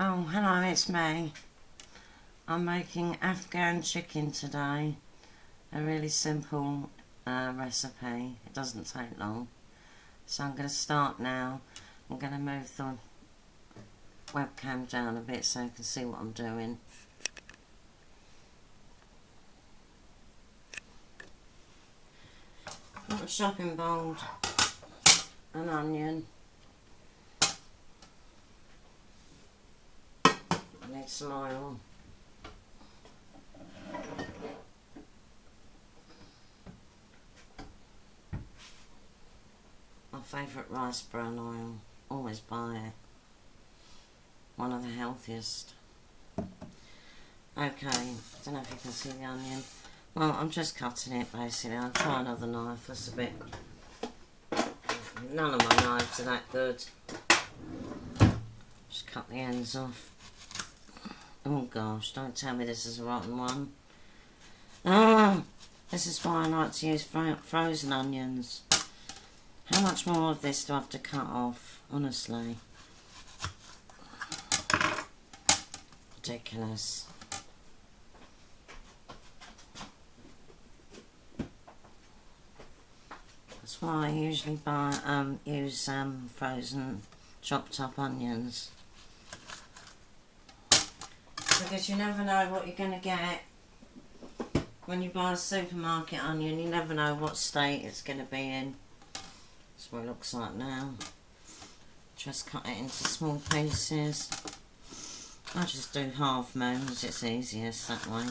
Oh, hello, it's me. I'm making Afghan chicken today. A really simple recipe. It doesn't take long. So I'm going to start now. I'm going to move the webcam down a bit so you can see what I'm doing. Got a chopping bowl, an onion. I need some oil. My favourite rice bran oil. Always buy it. One of the healthiest. Okay, don't know if you can see the onion. Well, I'm just cutting it basically. I'll try another knife. That's a bit... None of my knives are that good. Just cut the ends off. Oh gosh, don't tell me this is a rotten one. Ah, this is why I like to use frozen onions. How much more of this do I have to cut off? Honestly. Ridiculous. That's why I usually use frozen chopped up onions. Because you never know what you're going to get. When you buy a supermarket onion, you never know what state it's going to be in. That's what it looks like now. Just cut it into small pieces. I just do half moons, it's easiest that way.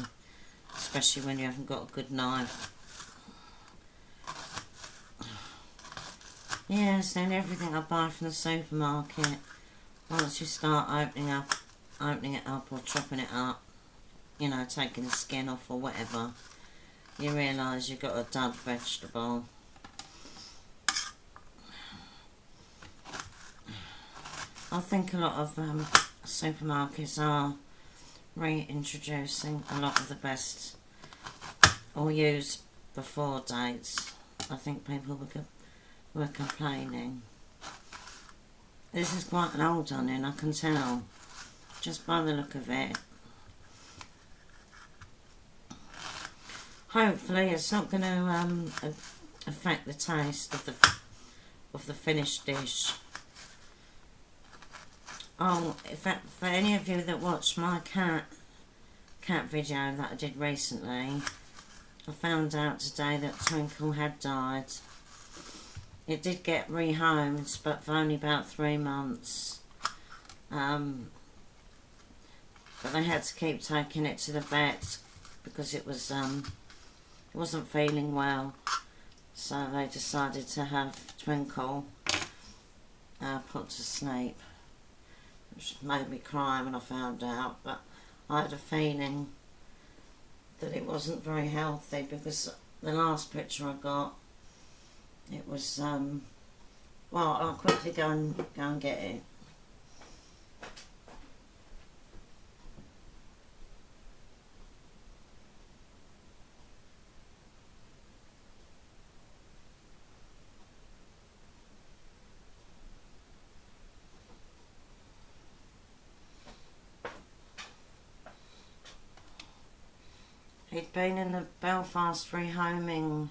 Especially when you haven't got a good knife. Yes, then everything I buy from the supermarket, once you start opening it up or chopping it up, you know, taking the skin off or whatever, you realise you've got a dud vegetable. I think a lot of supermarkets are reintroducing a lot of the best or used before dates. I think people were complaining. This is quite an old onion, I can tell, just by the look of it. Hopefully it's not going to affect the taste of the finished dish. Oh, in fact, for any of you that watched my cat video that I did recently, I found out today that Twinkle had died. It did get rehomed, but for only about 3 months. But they had to keep taking it to the vet because it wasn't feeling well. So they decided to have Twinkle put to sleep. Which made me cry when I found out, but I had a feeling that it wasn't very healthy because the last picture I got, it was, well, I'll quickly go and get it. He'd been in the Belfast rehoming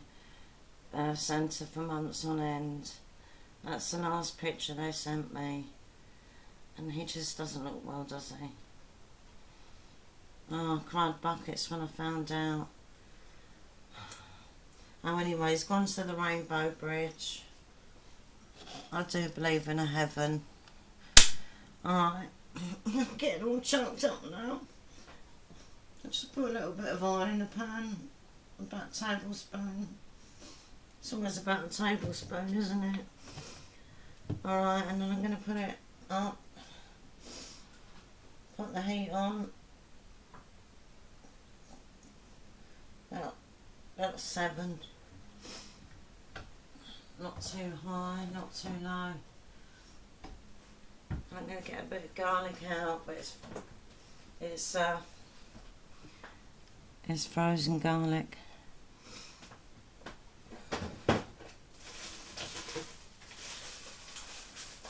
centre for months on end. That's the last picture they sent me. And he just doesn't look well, does he? Oh, I cried buckets when I found out. Oh, anyway, he's gone to the Rainbow Bridge. I do believe in a heaven. Alright, I'm getting all choked up now. I just put a little bit of oil in the pan, about a tablespoon. It's always about a tablespoon, isn't it? Alright, and then I'm going to put it up, put the heat on, about 7. Not too high, not too low. I'm going to get a bit of garlic out, but it's frozen garlic.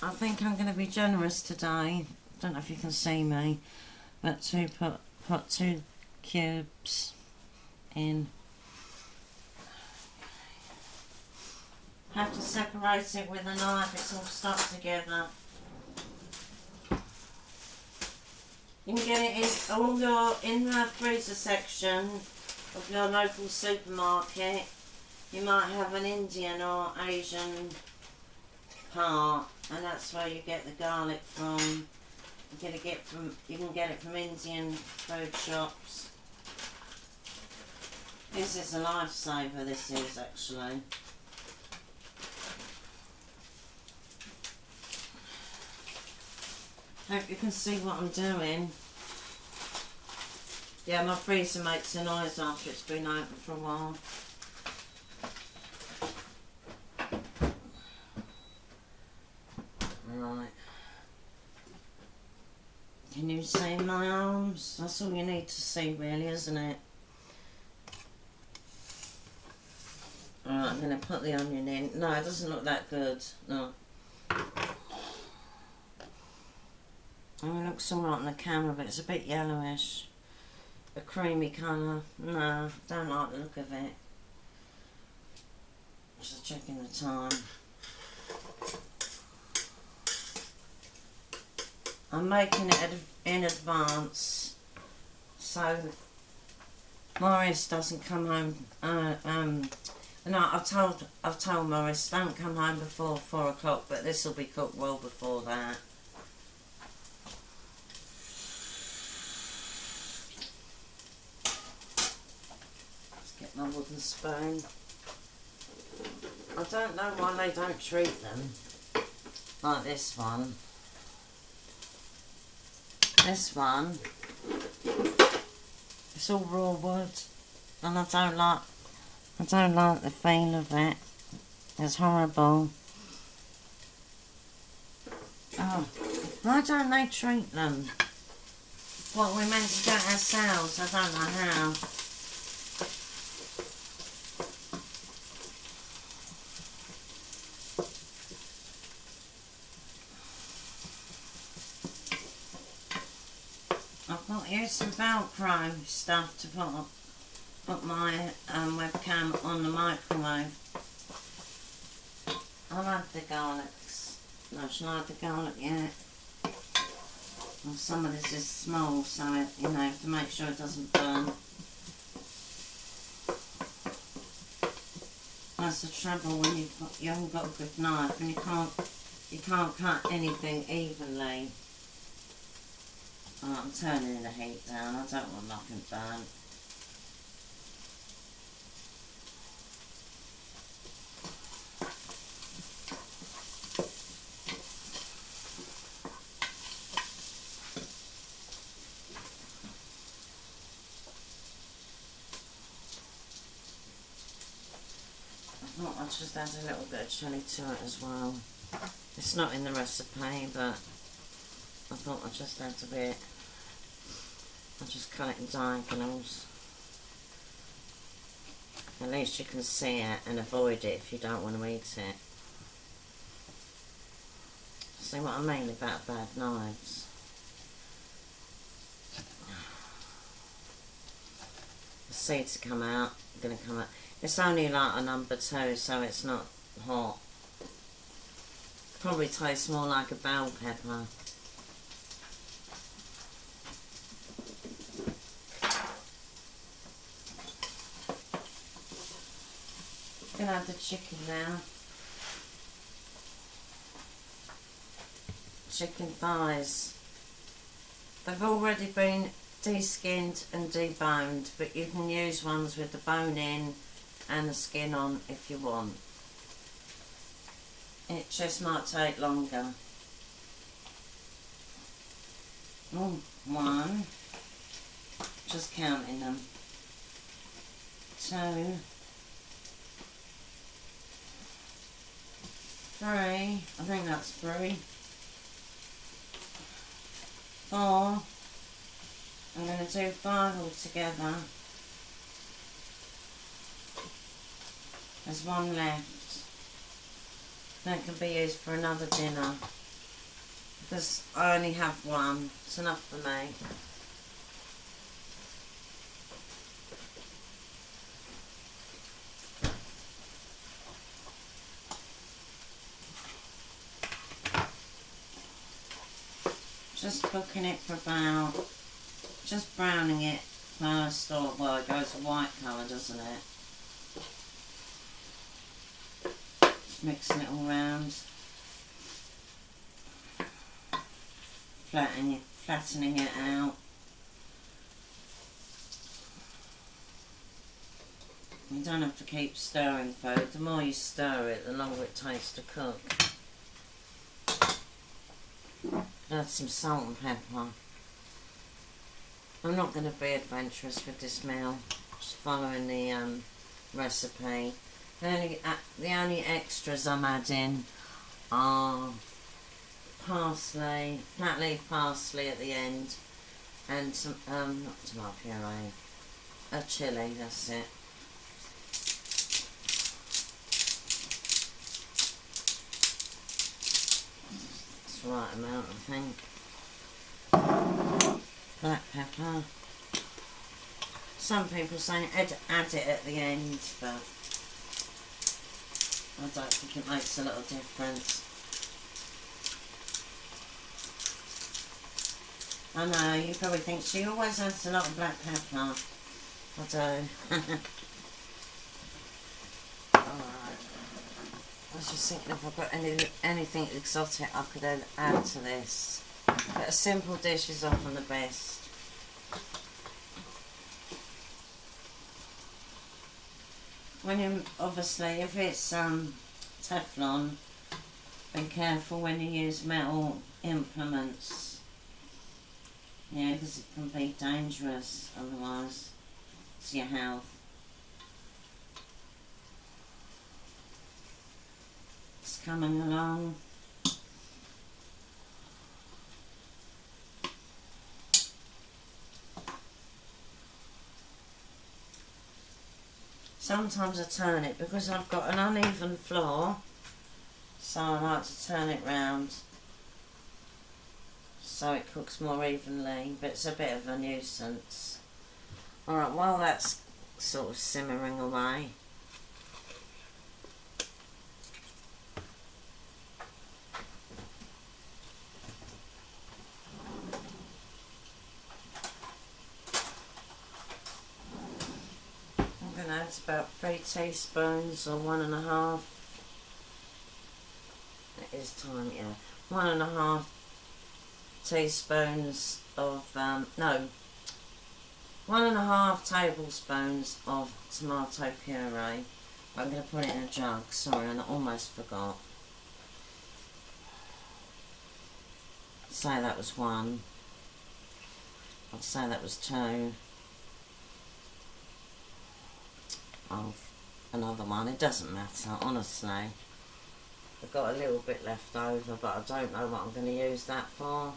I think I'm going to be generous today don't know if you can see me, but to put 2 cubes in. Have to separate it with a knife, it's all stuck together. You can get it in the freezer section of your local supermarket. You might have an Indian or Asian part, and that's where you get the garlic from. You can get it from Indian food shops. This is a lifesaver, this is actually. Hope you can see what I'm doing. Yeah, my freezer makes a noise after it's been open for a while. Right. Can you see my arms? That's all you need to see really, isn't it? Alright, I'm going to put the onion in. No, it doesn't look that good. No. Oh, it looks alright on the camera, but it's a bit yellowish. A creamy colour. No, don't like the look of it. Just checking the time. I'm making it in advance so Maurice doesn't come home. No, I've told Maurice don't come home before 4 o'clock, but this will be cooked well before that. My wooden spoon. I don't know why they don't treat them like this one. This one, it's all raw wood, and I don't like the feel of it. It's horrible. Oh, why don't they treat them? What, we're meant to do it ourselves? I don't know how. Here's some Velcro stuff to put my webcam on the microwave. I'll add the garlics. No, shall I add the garlic yet? Well, some of this is small, so it, you know, to make sure it doesn't burn. That's the trouble when you haven't got a good knife and you can't cut anything evenly. Oh, I'm turning the heat down. I don't want nothing burnt. I thought I'd just add a little bit of chilli to it as well. It's not in the recipe, but I thought I'd just add a bit. I'll just cut it in diagonals. At least you can see it and avoid it if you don't want to eat it. See what I mean about bad knives? The seeds come out, going to come out. It's only like a number 2, so it's not hot. Probably tastes more like a bell pepper. Gonna have the chicken now. Chicken thighs. They've already been de-skinned and deboned, but you can use ones with the bone in and the skin on if you want. It just might take longer. 1, just counting them. 2, 3, I think that's 3, 4, I'm going to do 5 altogether. There's 1 left. That can be used for another dinner. because I only have one. It's enough for me. Just cooking it for about, just browning it first, or well, it goes a white colour, doesn't it? Just mixing it all round, flattening it out. You don't have to keep stirring food. The more you stir it, the longer it takes to cook. Add some salt and pepper. I'm not going to be adventurous with this meal. Just following the recipe. The only extras I'm adding are parsley, flat leaf parsley at the end, and some not tomato puree, a chilli. That's it. That's the right amount, I think. Black pepper. Some people say add it at the end, but I don't think it makes a lot of difference. I know, you probably think she always adds a lot of black pepper. I do. Alright. I was just thinking if I've got anything exotic I could add to this. But a simple dish is often the best. When you, obviously, if it's Teflon, be careful when you use metal implements. Yeah, because it can be dangerous otherwise to your health. It's coming along. Sometimes I turn it because I've got an uneven floor, so I like to turn it round so it cooks more evenly, but it's a bit of a nuisance. Alright, while that's sort of simmering away, it's about 3 teaspoons or 1.5. It is time, yeah. 1.5 teaspoons of, 1.5 tablespoons of tomato puree. I'm going to put it in a jug, sorry, I almost forgot. I'd say that was 1. I'd say that was 2. Of another one, it doesn't matter, honestly. I've got a little bit left over, but I don't know what I'm going to use that for.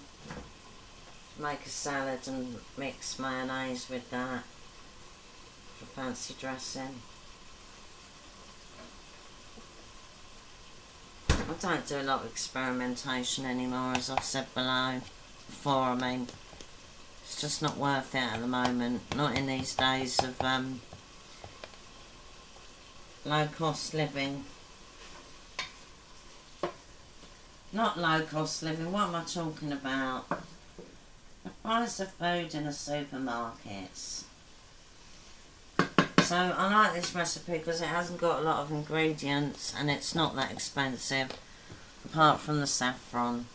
Make a salad and mix mayonnaise with that for fancy dressing. I don't do a lot of experimentation anymore, as I've said before. I mean, it's just not worth it at the moment, not in these days of low cost living. Not low cost living, what am I talking about? The price of food in the supermarkets. So I like this recipe because it hasn't got a lot of ingredients and it's not that expensive, apart from the saffron.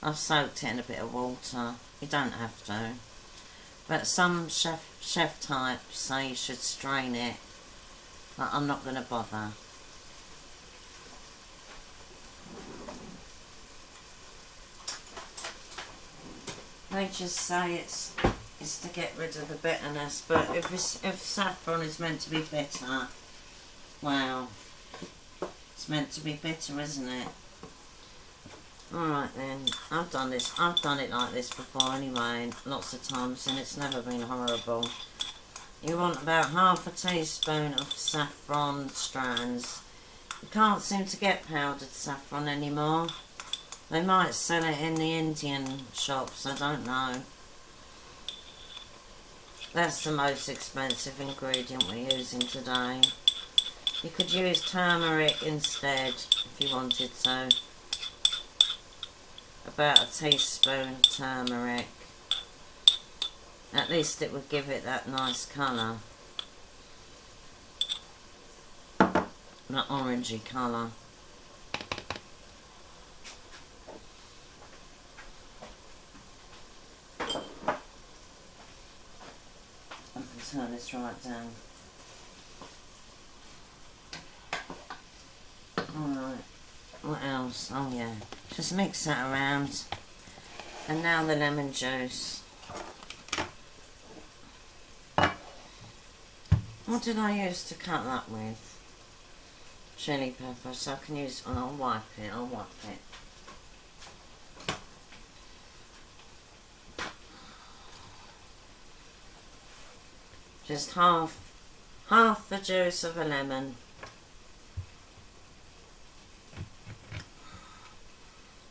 I've soaked it in a bit of water. You don't have to. But some chef types say you should strain it. But I'm not going to bother. They just say it's to get rid of the bitterness, but if saffron is meant to be bitter, well, it's meant to be bitter, isn't it? Alright then, I've done it like this before anyway, lots of times, and it's never been horrible. You want about 1/2 teaspoon of saffron strands. You can't seem to get powdered saffron anymore. They might sell it in the Indian shops, I don't know. That's the most expensive ingredient we're using today. You could use turmeric instead if you wanted to. About a teaspoon of turmeric. At least it would give it that nice colour. That orangey colour. I can turn this right down. Alright, what else? Oh yeah, just mix that around. And now the lemon juice. What did I use to cut that with? Chili pepper, so I can use, oh, I'll wipe it. Just half the juice of a lemon.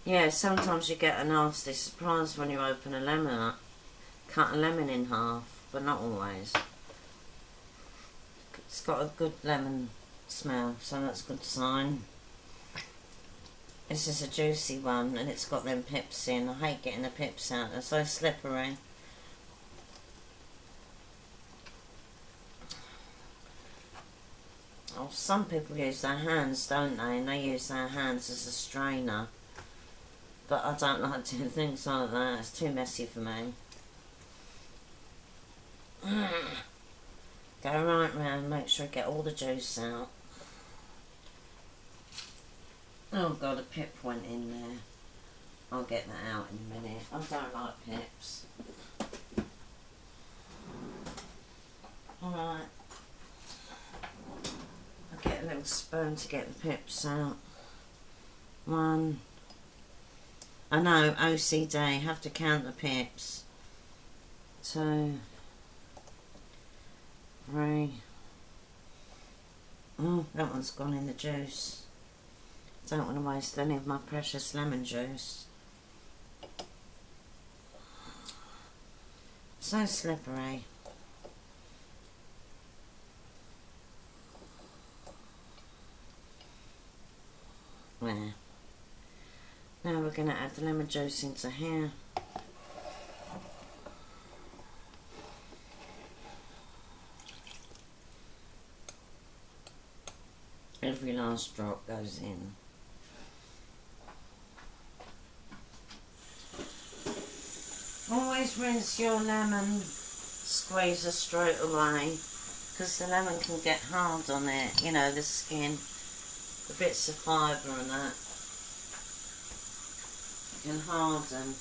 Yeah, sometimes you get a nasty surprise when you open a lemon up. Cut a lemon in half, but not always. It's got a good lemon smell, so that's a good sign. This is a juicy one, and it's got them pips in. I hate getting the pips out, they're so slippery. Oh, some people use their hands, don't they? And they use their hands as a strainer. But I don't like doing things like that. It's too messy for me. Go right round, make sure I get all the juice out. Oh god, a pip went in there. I'll get that out in a minute. I don't like pips. Alright. I'll get a little spoon to get the pips out. 1. I know, OCD, have to count the pips. 2, 3. Oh, that one's gone in the juice. Don't want to waste any of my precious lemon juice. So slippery. There. Now we're going to add the lemon juice into here. Every last drop goes in. Always rinse your lemon squeezer straight away, because the lemon can get hard on it, you know, the skin, the bits of fibre and that can harden.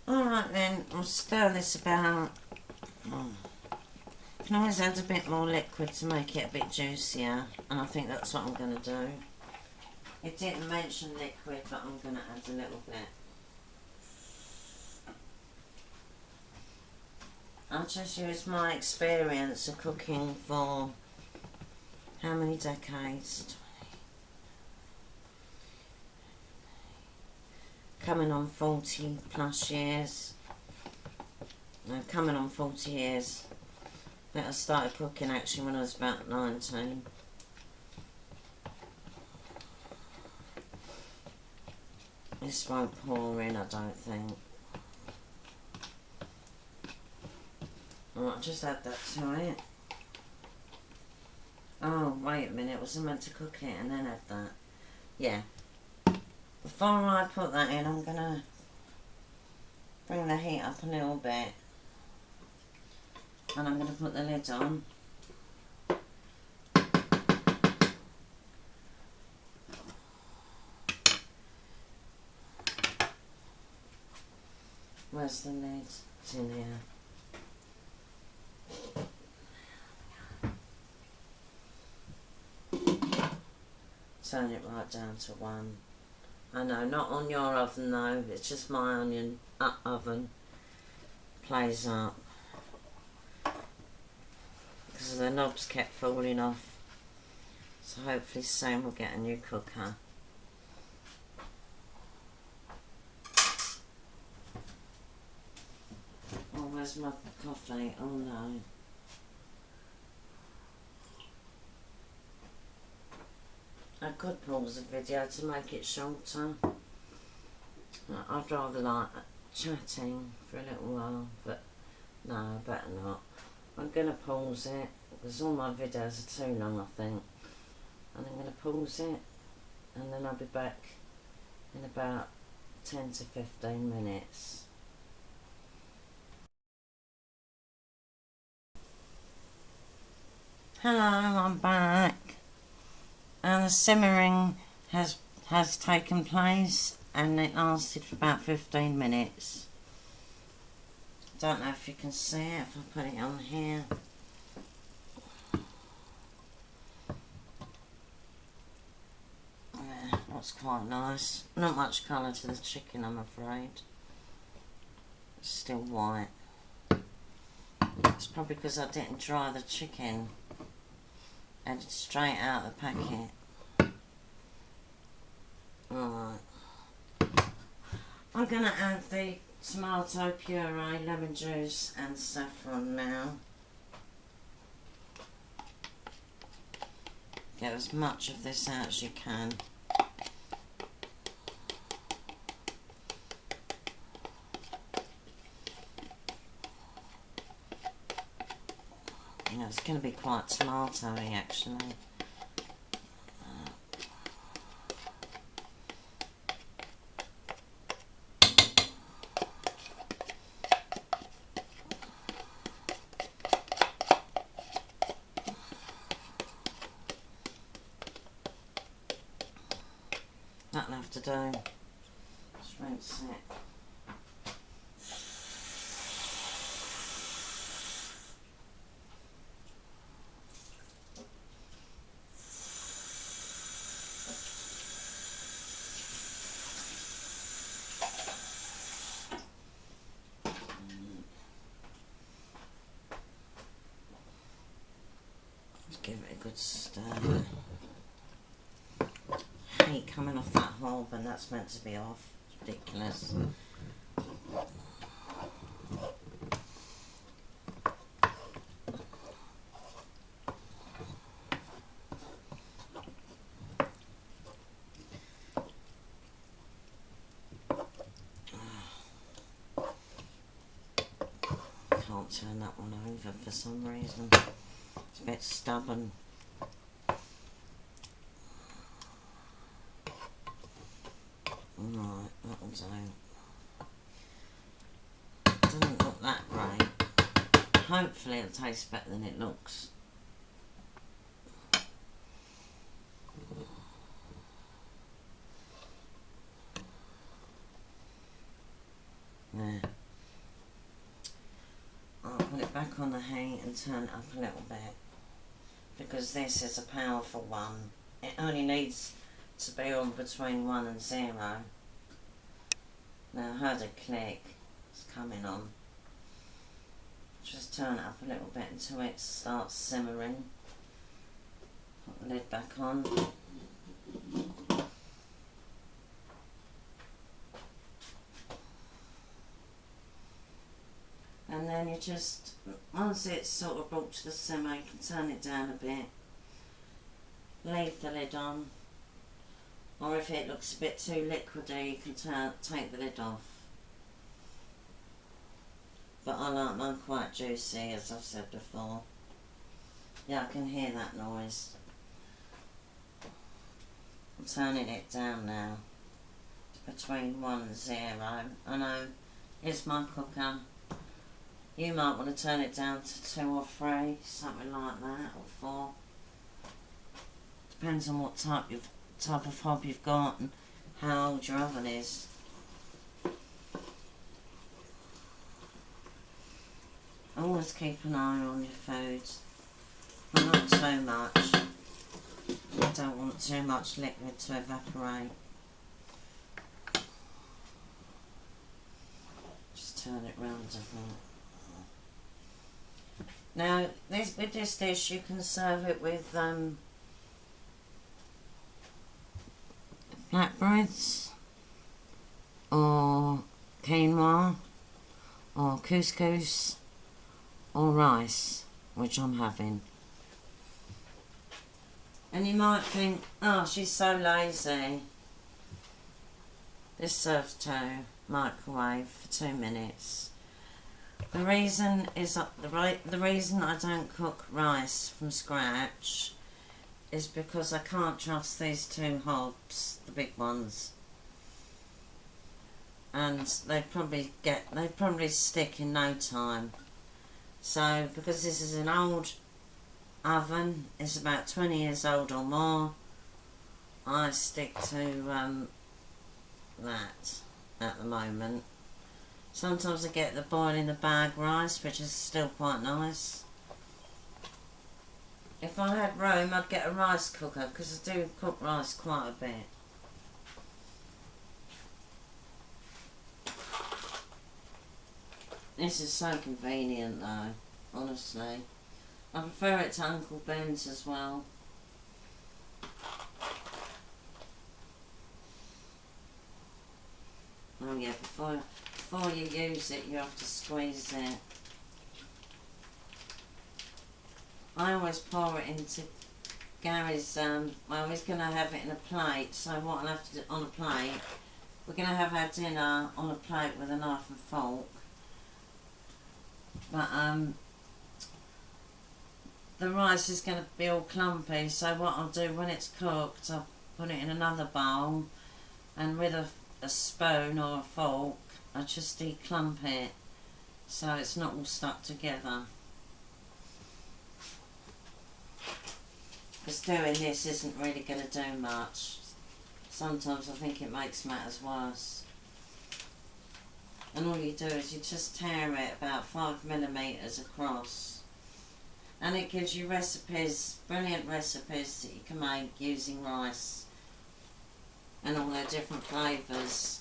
Alright then, I'll stir this about. You can always add a bit more liquid to make it a bit juicier, and I think that's what I'm going to do. It didn't mention liquid, but I'm going to add a little bit. I'll just use my experience of cooking for how many decades? 20. Coming on 40 plus years. No, coming on 40 years. I think I started cooking actually when I was about 19. This won't pour in, I don't think. Alright, just add that to it. Oh, wait a minute, was I meant to cook it and then add that? Yeah. Before I put that in, I'm gonna bring the heat up a little bit. And I'm gonna put the lid on. Where's the lid? It's in here. Turn it right down to 1. I know, not on your oven though, it's just my onion oven plays up. Because because the knobs kept falling off. So hopefully soon we'll get a new cooker. Oh, where's my coffee? Oh no. I could pause the video to make it shorter. I'd rather like chatting for a little while, but no, I better not. I'm going to pause it because all my videos are too long, I think. And I'm going to pause it and then I'll be back in about 10 to 15 minutes. Hello, I'm back. And the simmering has taken place and it lasted for about 15 minutes. Don't know if you can see it if I put it on here. Yeah, that's quite nice. Not much colour to the chicken, I'm afraid. It's still white. It's probably because I didn't dry the chicken. And it's straight out of the packet. Alright. I'm going to add the tomato puree, lemon juice and saffron now. Get as much of this out as you can. You know, it's going to be quite tomatoey actually. That'll have to do. Just rinse it. Just give it a good stir. Heat coming off that hob and that's meant to be off. It's ridiculous. Can't turn that one over for some reason. It's a bit stubborn. Right, that'll do. Doesn't look that great. Hopefully it'll taste better than it looks. There. I'll put it back on the heat and turn it up a little bit. Because this is a powerful one. It only needs to be on between 1 and 0. Now I heard a click. It's coming on. Just turn it up a little bit until it starts simmering. Put the lid back on. And then you just, once it's sort of brought to the simmer, you can turn it down a bit. Leave the lid on. Or if it looks a bit too liquidy, you can take the lid off. But I like mine quite juicy, as I've said before. Yeah, I can hear that noise. I'm turning it down now. Between 1 and 0. I know, it's my cooker. You might want to turn it down to 2 or 3, something like that, or 4. Depends on what type of hob you've got and how old your oven is. Always keep an eye on your foods, but not too much. You don't want too much liquid to evaporate. Just turn it round, I think. Now, with this dish, you can serve it with flatbreads, or quinoa, or couscous, or rice, which I'm having. And you might think, oh, she's so lazy. This serves to microwave for 2 minutes. The reason is the reason I don't cook rice from scratch is because I can't trust these two hobs, the big ones, and they probably stick in no time. So because this is an old oven, it's about 20 years old or more, I stick to that at the moment. Sometimes I get the boil in the bag rice, which is still quite nice. If I had room, I'd get a rice cooker, because I do cook rice quite a bit. This is so convenient though, honestly. I prefer it to Uncle Ben's as well. Oh yeah, before you use it, you have to squeeze it. I always pour it into Gary's, well, he's going to have it in a plate, so what I'll have to do on a plate, we're going to have our dinner on a plate with a knife and fork. But the rice is going to be all clumpy, so what I'll do when it's cooked, I'll put it in another bowl, and with a spoon or a fork, I just declump it, so it's not all stuck together. Because doing this isn't really going to do much. Sometimes I think it makes matters worse. And all you do is you just tear it about 5mm across. And it gives you recipes, brilliant recipes that you can make using rice. And all their different flavours.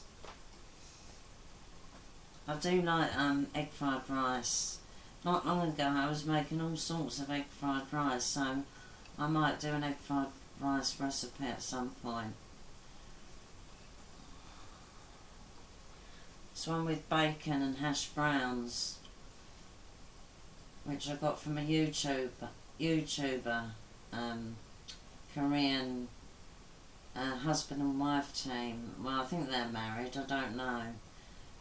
I do like egg fried rice. Not long ago I was making all sorts of egg fried rice, so I might do an egg fried rice recipe at some point. This one with bacon and hash browns, which I got from a YouTuber, Korean husband and wife team. Well, I think they're married, I don't know.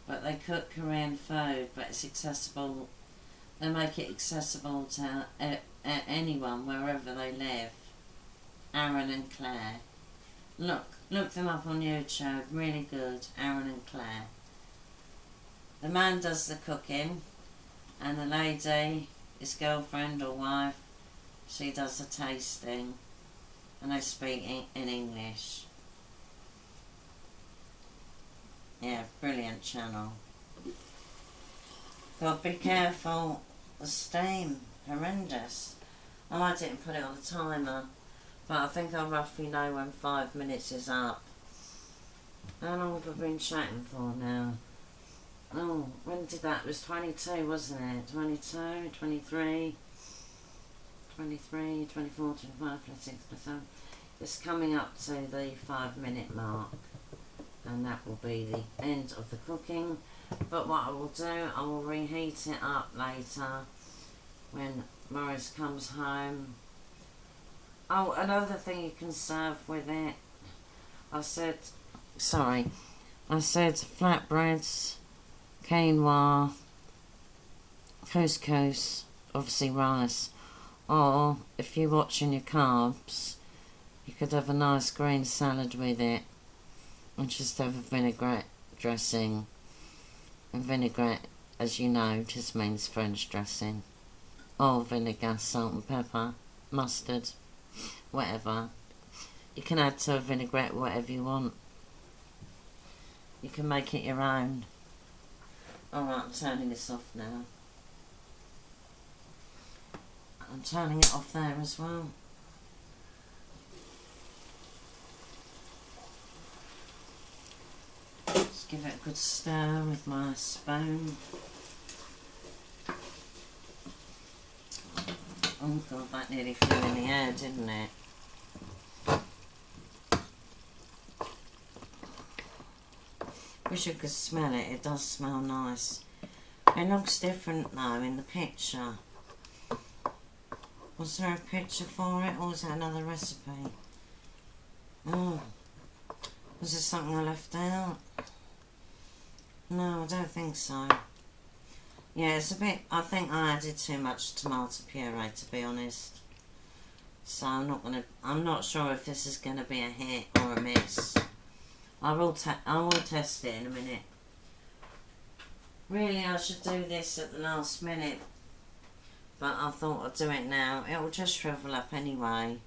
But they cook Korean food, but it's accessible. They make it accessible to anyone, wherever they live. Aaron and Claire. Look them up on YouTube, really good, Aaron and Claire. The man does the cooking, and the lady, his girlfriend or wife, she does the tasting, and they speak in English. Yeah, brilliant channel. God, be careful, the steam, horrendous. I didn't put it on the timer, but I think I roughly know when 5 minutes is up. How long have I been chatting for now? Oh, when did that? It was 22, wasn't it? 22, 23, 24, 25, 26, 27. It's coming up to the 5-minute mark, and that will be the end of the cooking. But what I will do, I will reheat it up later when Morris comes home. Oh, another thing you can serve with it, I said flatbreads, quinoa, couscous, obviously rice, or if you're watching your carbs, you could have a nice green salad with it, and just have a vinaigrette dressing. And vinaigrette, as you know, just means French dressing, or vinegar, salt and pepper, mustard, whatever. You can add to a vinaigrette whatever you want. You can make it your own. Alright, I'm turning this off now. I'm turning it off there as well. Just give it a good stir with my spoon. Oh god, that nearly flew in the air, didn't it? Wish you could smell it. It does smell nice. It looks different though in the picture. Was there a picture for it, or was that another recipe? Oh, was there something I left out? No, I don't think so. Yeah, it's a bit, I think I added too much tomato puree, to be honest. So I'm not sure if this is gonna be a hit or a miss. I will test it in a minute. Really, I should do this at the last minute, but I thought I'd do it now. It will just shrivel up anyway.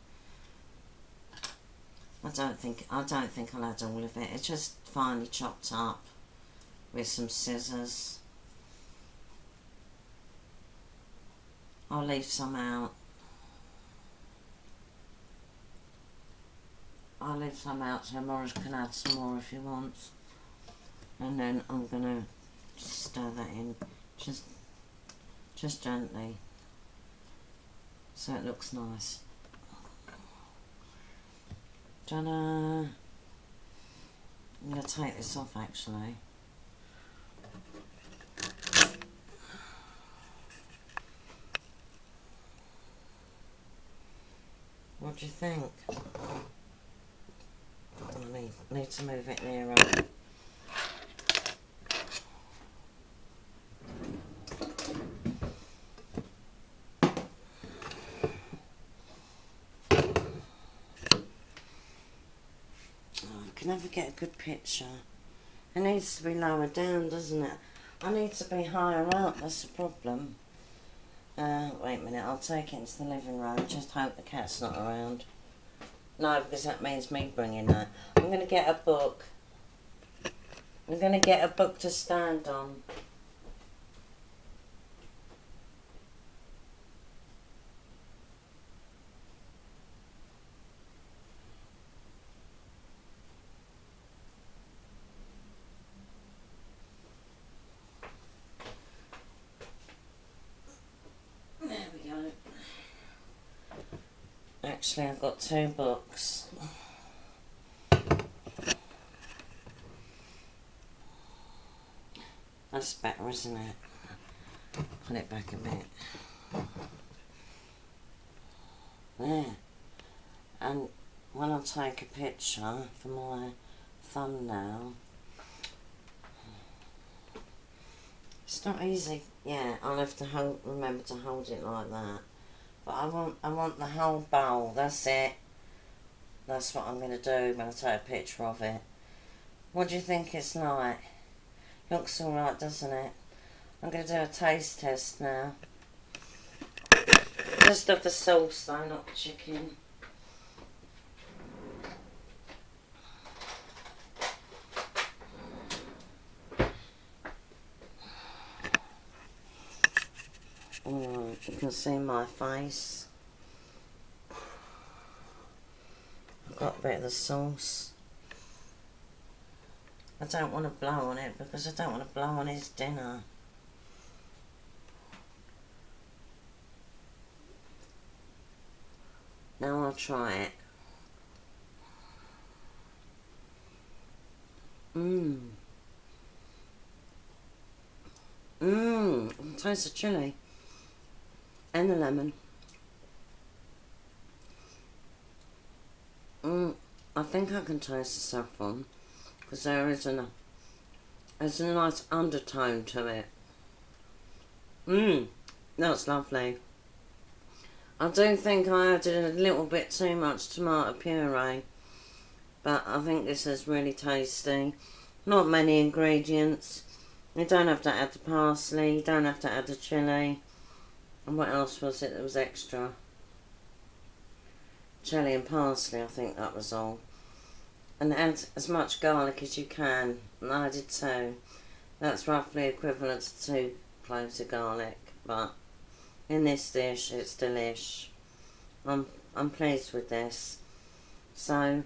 I don't think I'll add all of it. It's just finely chopped up with some scissors. I'll leave some out. I'll leave some out so Morris can add some more if he wants. And then I'm gonna just stir that in, just gently, so it looks nice. Ta-da! I'm gonna take this off actually. What do you think? I need to move it nearer. I can never get a good picture. It needs to be lower down, doesn't it? I need to be higher up, that's the problem. Wait a minute, I'll take it into the living room. Just hope the cat's not around. No, because that means me bringing that. I'm going to get a book. I'm going to get a book to stand on. There we go. Actually, I've got 2 books. That's better, isn't it? Put it back a bit. There. And when I take a picture for my thumbnail, it's not easy. Yeah, I'll have to remember to hold it like that. But I want the whole bowl. That's it. That's what I'm going to do when I take a picture of it. What do you think it's like? Looks alright, doesn't it? I'm going to do a taste test now. Just of the sauce though, not the chicken. Alright, you can see my face. I've got a bit of the sauce. I don't want to blow on it because I don't want to blow on his dinner. Now I'll try it. Taste the chilli and the lemon. I think I can taste the saffron because there's a nice undertone to it. That's lovely. I do think I added a little bit too much tomato puree, but I think this is really tasty. Not many ingredients. You don't have to add the parsley, you don't have to add the chilli. And what else was it that was extra? Chilli and parsley, I think that was all. And add as much garlic as you can. And I did 2. That's roughly equivalent to 2 cloves of garlic. But in this dish, it's delish. I'm pleased with this. So,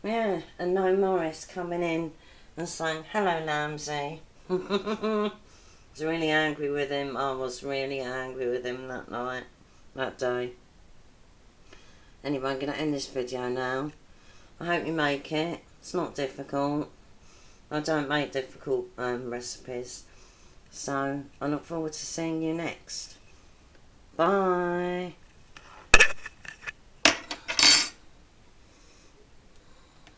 yeah, and no Morris coming in and saying, "Hello, Lambsy." I was really angry with him. I was really angry with him that night. that day. Anyway, I'm going to end this video now. I hope you make it. It's not difficult. I don't make difficult recipes. So I look forward to seeing you next. Bye.